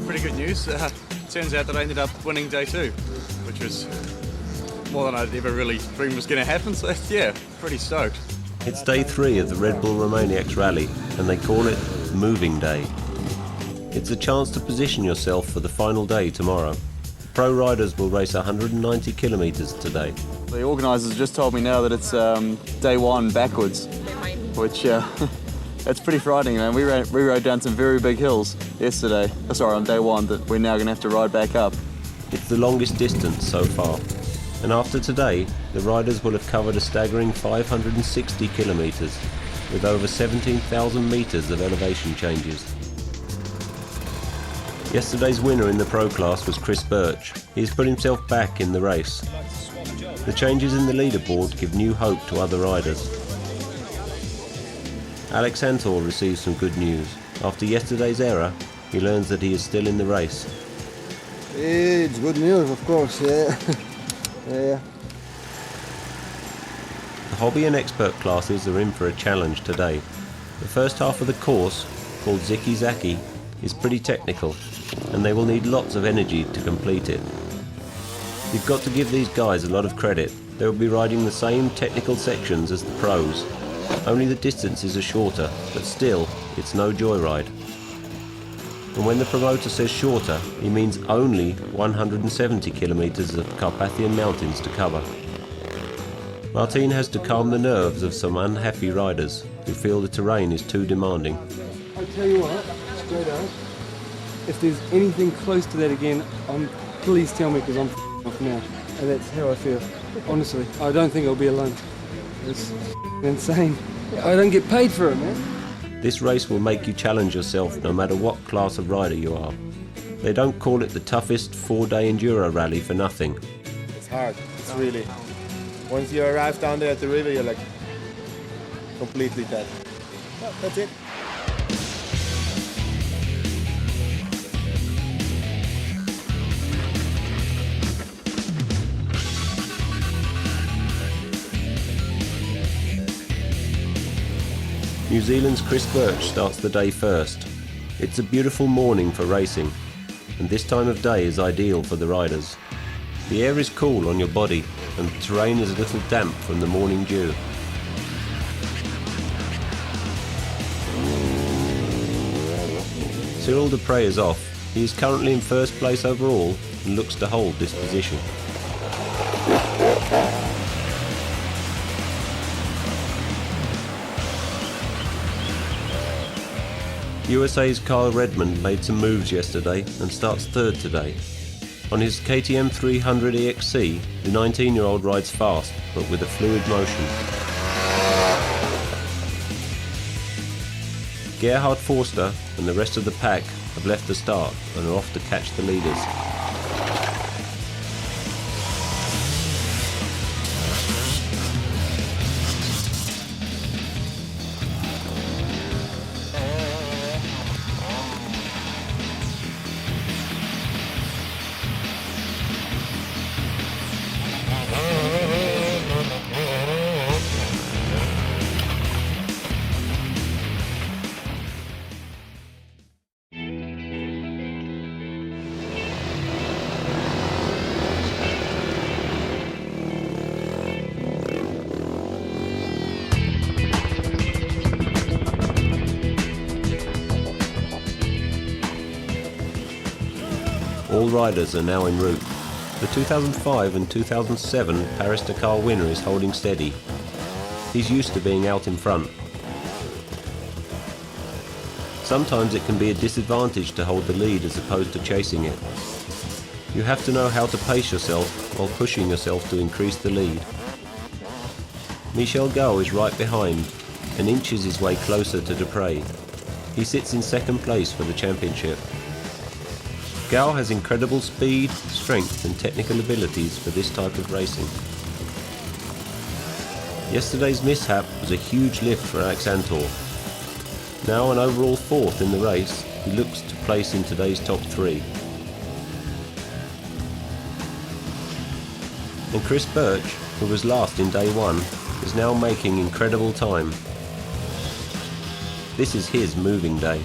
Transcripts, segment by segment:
pretty good news. Turns out that I ended up winning day 2, which was more than I'd ever really dreamed was going to happen, so yeah, pretty stoked. It's day 3 of the Red Bull Romaniacs rally, and they call it Moving Day. It's a chance to position yourself for the final day tomorrow. Pro riders will race 190 kilometres today. The organisers just told me now that it's day 1 backwards, which that's pretty frightening, man. We rode down some very big hills yesterday, on day 1, that we're now going to have to ride back up. It's the longest distance so far, and after today, the riders will have covered a staggering 560 kilometres, with over 17,000 metres of elevation changes. Yesterday's winner in the pro class was Birch. He's put himself back in the race. The changes in the leaderboard give new hope to other riders. Alexander receives some good news. After yesterday's error, he learns that he is still in the race. It's good news, of course, yeah. Yeah. The hobby and expert classes are in for a challenge today. The first half of the course, called Ziki Zaki, is pretty technical, and they will need lots of energy to complete it. You've got to give these guys a lot of credit. They will be riding the same technical sections as the pros. Only the distances are shorter, but still, it's no joyride. And when the promoter says shorter, he means only 170 kilometres of Carpathian mountains to cover. Martin has to calm the nerves of some unhappy riders who feel the terrain is too demanding. I tell you what, straight out, if there's anything close to that again, please tell me, because I'm off now. And that's how I feel. Honestly, I don't think I'll be alone. It's insane. I don't get paid for it, man. This race will make you challenge yourself no matter what class of rider you are. They don't call it the toughest 4-day enduro rally for nothing. It's hard, it's really. Once you arrive down there at the river, you're like completely dead. Well, that's it. New Zealand's Birch starts the day first. It's a beautiful morning for racing, and this time of day is ideal for the riders. The air is cool on your body, and the terrain is a little damp from the morning dew. Cyril Despres is off. He is currently in first place overall and looks to hold this position. USA's Kyle Redmond made some moves yesterday and starts third today. On his KTM 300 EXC, the 19-year-old rides fast, but with a fluid motion. Gerhard Foster and the rest of the pack have left the start and are off to catch the leaders. All riders are now en route. The 2005 and 2007 Paris-Dakar winner is holding steady. He's used to being out in front. Sometimes it can be a disadvantage to hold the lead as opposed to chasing it. You have to know how to pace yourself while pushing yourself to increase the lead. Michel Gau is right behind and inches his way closer to Despres. He sits in second place for the championship. Gau has incredible speed, strength and technical abilities for this type of racing. Yesterday's mishap was a huge lift for Alexander. Now an overall 4th in the race, he looks to place in today's top 3. And Birch, who was last in day 1, is now making incredible time. This is his moving day.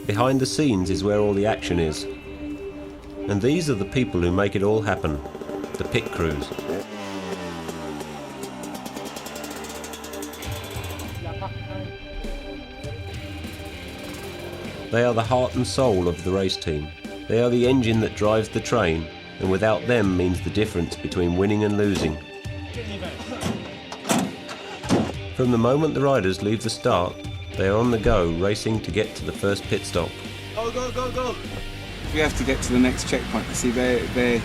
Behind the scenes is where all the action is. And these are the people who make it all happen, the pit crews. They are the heart and soul of the race team. They are the engine that drives the train, and without them means the difference between winning and losing. From the moment the riders leave the start, they are on the go, racing to get to the first pit stop. Go, go, go, go! We have to get to the next checkpoint. You see, they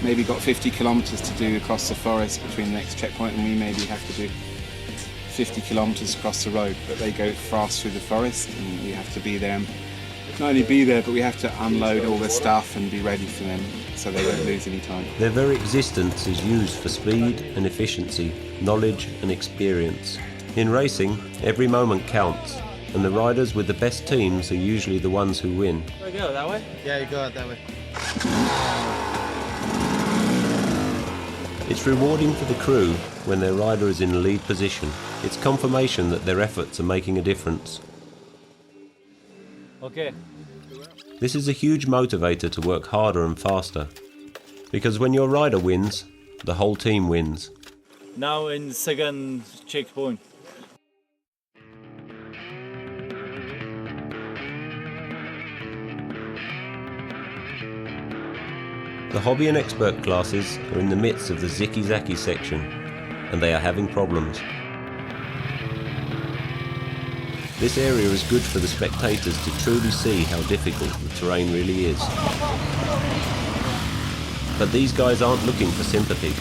maybe got 50 kilometres to do across the forest between the next checkpoint, and we maybe have to do 50 kilometres across the road, but they go fast through the forest, and we have to be there. Not only be there, but we have to unload all the stuff and be ready for them so they don't lose any time. Their very existence is used for speed and efficiency, knowledge and experience. In racing, every moment counts, and the riders with the best teams are usually the ones who win. Do I go that way? Yeah, you go out that way. It's rewarding for the crew when their rider is in a lead position. It's confirmation that their efforts are making a difference. Okay. This is a huge motivator to work harder and faster. Because when your rider wins, the whole team wins. Now in second checkpoint. The hobby and expert classes are in the midst of the zicky-zacky section, and they are having problems. This area is good for the spectators to truly see how difficult the terrain really is. But these guys aren't looking for sympathy.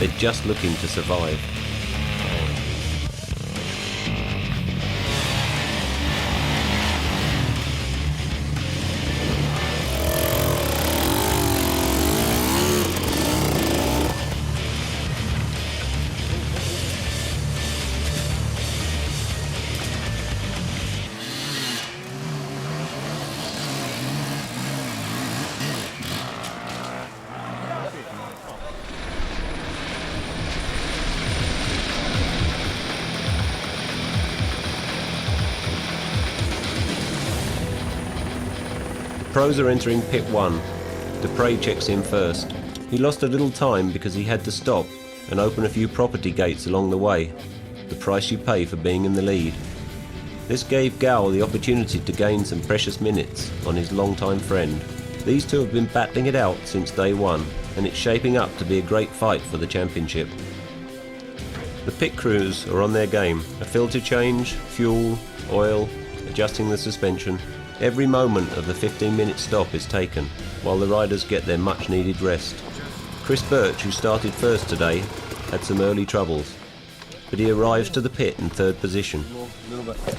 They're just looking to survive. Pros are entering pit 1. Despres checks in first. He lost a little time because he had to stop and open a few property gates along the way, the price you pay for being in the lead. This gave Gal the opportunity to gain some precious minutes on his longtime friend. These two have been battling it out since day one, and it's shaping up to be a great fight for the championship. The pit crews are on their game. A filter change, fuel, oil, adjusting the suspension. Every moment of the 15-minute stop is taken, while the riders get their much-needed rest. Chris Birch, who started first today, had some early troubles, but he arrives to the pit in third position. A little bit.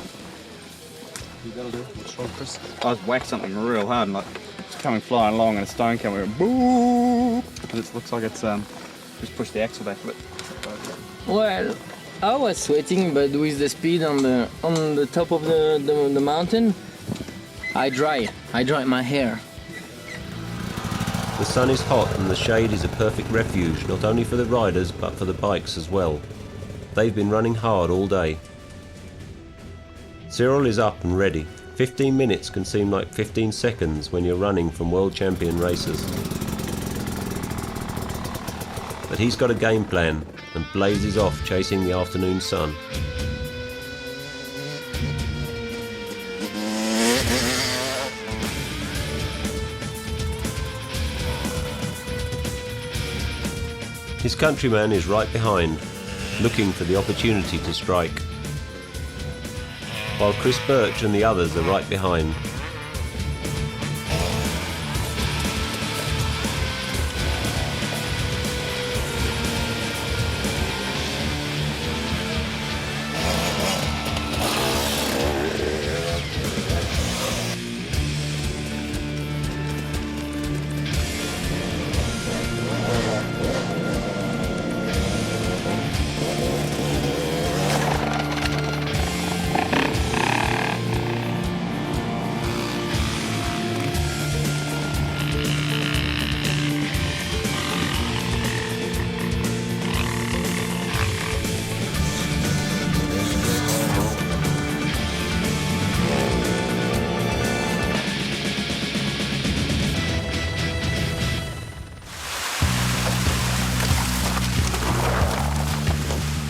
That'll do. Strong, Chris. I was whacked something real hard, and like it's coming flying along, and a stone came and went boop, and it looks like it's just pushed the axle back a bit. Well, I was sweating, but with the speed on the top of the mountain, I dry my hair. The sun is hot and the shade is a perfect refuge not only for the riders but for the bikes as well. They've been running hard all day. Cyril is up and ready. 15 minutes can seem like 15 seconds when you're running from world champion racers. But he's got a game plan and blazes off chasing the afternoon sun. His countryman is right behind, looking for the opportunity to strike, while Chris Birch and the others are right behind.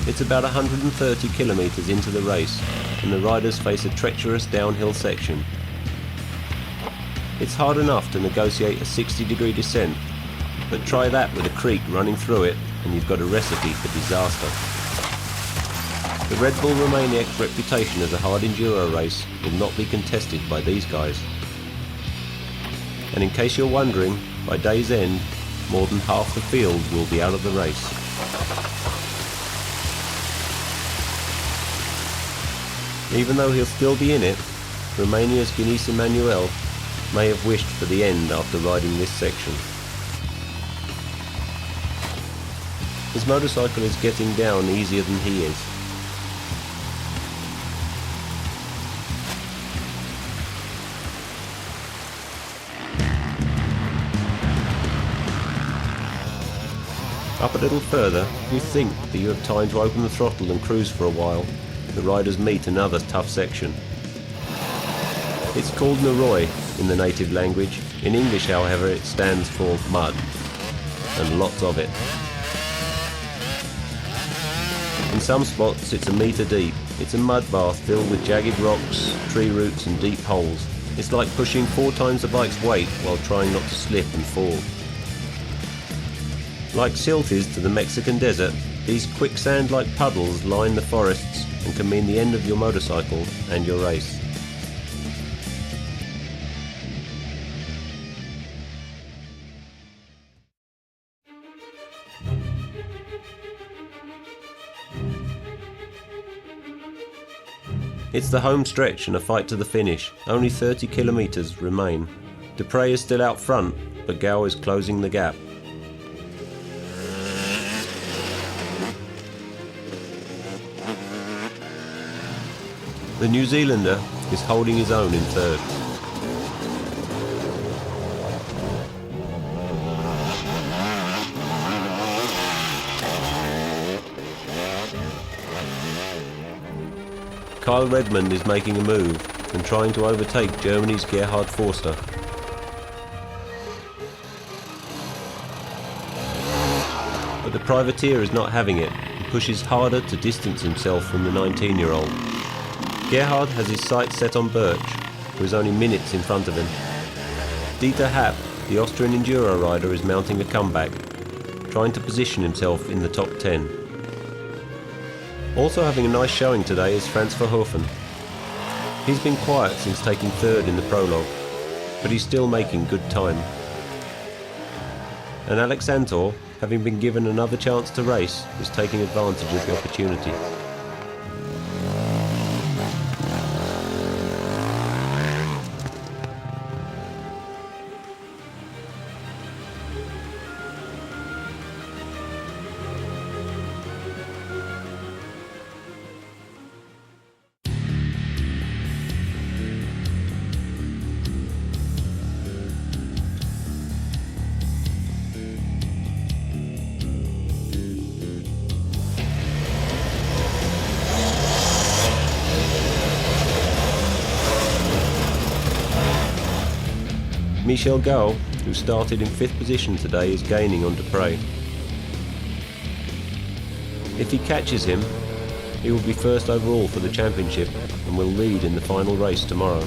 It's about 130 kilometres into the race, and the riders face a treacherous downhill section. It's hard enough to negotiate a 60-degree descent, but try that with a creek running through it and you've got a recipe for disaster. The Red Bull Romaniacs' reputation as a hard enduro race will not be contested by these guys. And in case you're wondering, by day's end, more than half the field will be out of the race. Even though he'll still be in it, Romania's Guinness Emmanuel may have wished for the end after riding this section. His motorcycle is getting down easier than he is. Up a little further, you think that you have time to open the throttle and cruise for a while. The riders meet another tough section. It's called Noroi in the native language. In English, however, it stands for mud, and lots of it. In some spots it's a metre deep. It's a mud bath filled with jagged rocks, tree roots and deep holes. It's like pushing 4 times the bike's weight while trying not to slip and fall. Like silt is to the Mexican desert, these quicksand-like puddles line the forests and can mean the end of your motorcycle and your race. It's the home stretch and a fight to the finish. Only 30 kilometres remain. Despres is still out front, but Gao is closing the gap. The New Zealander is holding his own in third. Kyle Redmond is making a move and trying to overtake Germany's Gerhard Foster. But the privateer is not having it and pushes harder to distance himself from the 19-year-old. Gerhard has his sights set on Birch, who is only minutes in front of him. Dieter Happ, the Austrian enduro rider, is mounting a comeback, trying to position himself in the top 10. Also having a nice showing today is Franz Verhoeven. He's been quiet since taking third in the prologue, but he's still making good time. And Alex Antor, having been given another chance to race, is taking advantage of the opportunity. Michel Gao, who started in 5th position today, is gaining on Despres. If he catches him, he will be first overall for the championship and will lead in the final race tomorrow.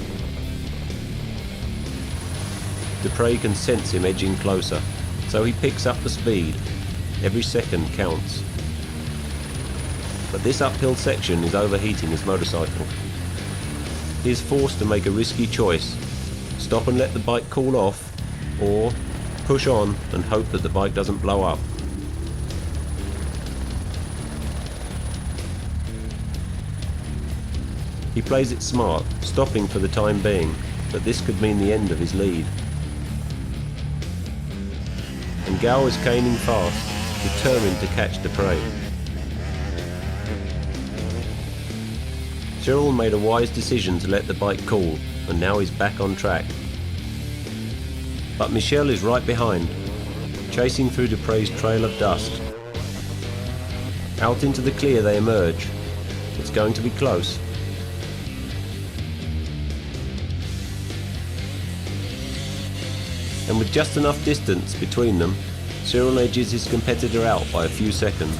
Despres can sense him edging closer, so he picks up the speed. Every second counts. But this uphill section is overheating his motorcycle. He is forced to make a risky choice. Stop and let the bike cool off, or push on and hope that the bike doesn't blow up. He plays it smart, stopping for the time being, but this could mean the end of his lead. And Gao is caning fast, determined to catch Despres. Cyril made a wise decision to let the bike cool, and now he's back on track. But Michel is right behind, chasing through Despres' trail of dust. Out into the clear they emerge. It's going to be close. And with just enough distance between them, Cyril edges his competitor out by a few seconds.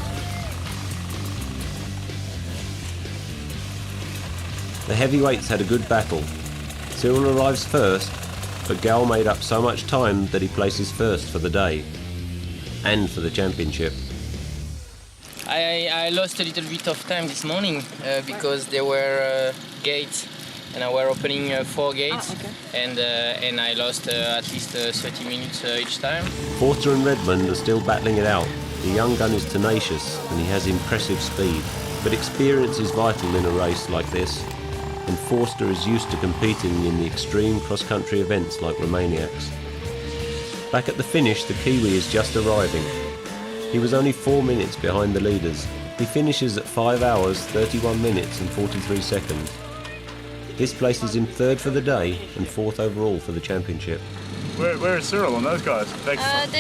The heavyweights had a good battle. Cyril arrives first, but Gal made up so much time that he places first for the day and for the championship. I lost a little bit of time this morning because there were gates, and I were opening 4 gates, and I lost at least 30 minutes each time. Foster and Redmond are still battling it out. The young gun is tenacious and he has impressive speed, but experience is vital in a race like this, and Forster is used to competing in the extreme cross-country events like Romaniacs. Back at the finish, the Kiwi is just arriving. He was only 4 minutes behind the leaders. He finishes at 5 hours, 31 minutes and 43 seconds. This places him third for the day and fourth overall for the championship. Where is Cyril and those guys? They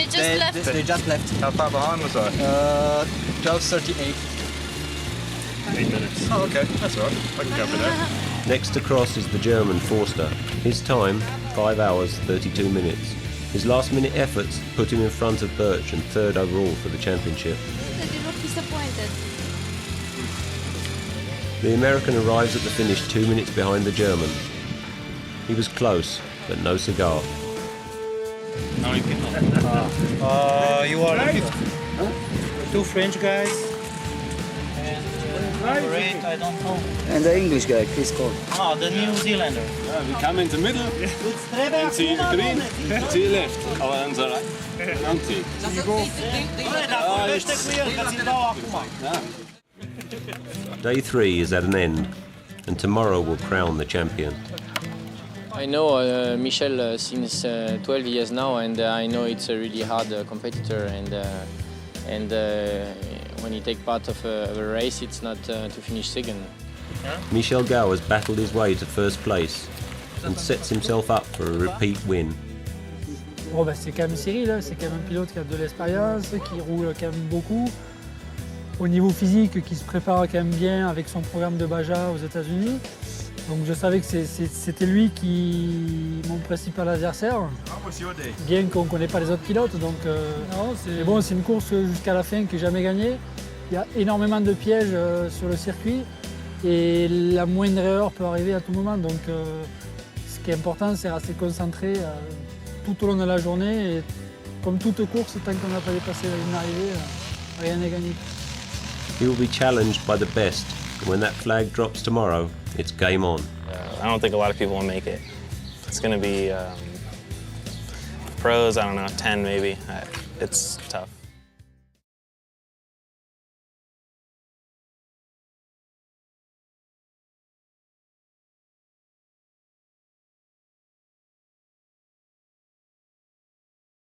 just left. They just left. How far behind was I? 12:38. 8 minutes. Oh, okay, that's all right. I can cover that. Next to cross is the German Forster. His time, 5 hours, 32 minutes. His last-minute efforts put him in front of Birch and third overall for the championship. They look disappointed. The American arrives at the finish 2 minutes behind the German. He was close, but no cigar. You are two French guys and Red, I don't know. And the English guy, Chris Cole. Oh, the New Zealander. We come in the middle and see the green, see left. Aber on the right. And see. Day 3 is at an end, and tomorrow will crown the champion. I know Michel since 12 years now, and I know it's a really hard competitor, and when you take part of a race, it's not to finish second. Michel Gau has battled his way to first place and sets himself up for a repeat win. Bon, bah, c'est quand même Cyril, hein. C'est quand même un pilote qui a de l'expérience, qui roule quand même beaucoup. Au niveau physique, qui se prépare quand même bien avec son programme de Baja aux États-Unis. Donc je savais que c'était lui mon principal adversaire, bien qu'on ne connaît pas les autres pilotes. Donc c'est une course jusqu'à la fin que j'ai jamais gagnée. Il y a énormément de pièges sur le circuit et la moindre erreur peut arriver à tout moment. Donc ce qui est important, c'est rester concentré tout au long de la journée. Et comme toute course, tant qu'on n'a pas dépassé la ligne d'arrivée, rien n'est gagné. He will be challenged by the best, and when that flag drops tomorrow, it's game on. I don't think a lot of people will make it. It's going to be pros, I don't know, 10 maybe. It's tough.